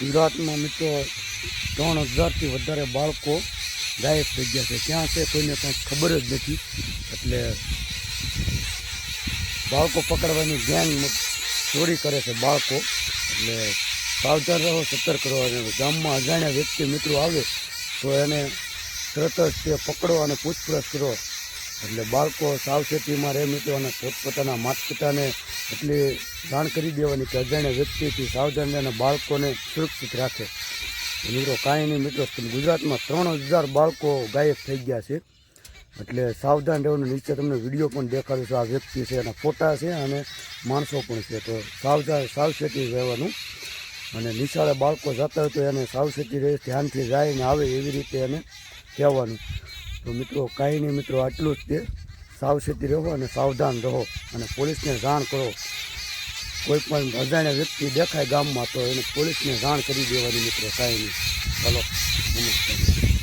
ગુજરાતમાં મિત્રો 3000થી વધારે બાળકો ગાયબ થઈ ગયા છે. ક્યાં છે કોઈને કાંઈ ખબર જ નથી. એટલે બાળકો પકડવાની ગેંગ ચોરી કરે છે બાળકો. એટલે સાવધાન રહો, સતર્ક રહો. અને ગામમાં અજાણ્યા વ્યક્તિ મિત્રો આવે તો એને તરત જ તે પકડો અને પૂછપરછ કરો. એટલે બાળકો સાવચેતીમાં રહે મિત્રો. અને પોતપોતાના માતા પિતાને એટલી જાણ કરી દેવાની કે અજાણ્યા વ્યક્તિથી સાવધાન અને બાળકોને સુરક્ષિત રાખે. મિત્રો કાંઈ નહીં મિત્રો, ગુજરાતમાં 3000 બાળકો ગાયબ થઈ ગયા છે. એટલે સાવધાન રહેવાનું. નીચે તમને વિડીયો પણ દેખાડું છું. આ વ્યક્તિ છે, એના ફોટા છે અને માણસો પણ છે. તો સાવચેતી રહેવાનું. અને નિશાળે બાળકો જતા હોય તો એને સાવચેતી રહે, ધ્યાનથી જાય ને આવે એવી રીતે એને કહેવાનું. તો મિત્રો કાંઈ નહીં મિત્રો, આટલું જ તે. સાવચેતી રહો અને સાવધાન રહો અને પોલીસને જાણ કરો. કોઈ પણ અજાણ્યા વ્યક્તિ દેખાય ગામમાં તો એને પોલીસને જાણ કરી દેવાની મિત્રો. કાંઈ નહીં. ચાલો, નમસ્કાર.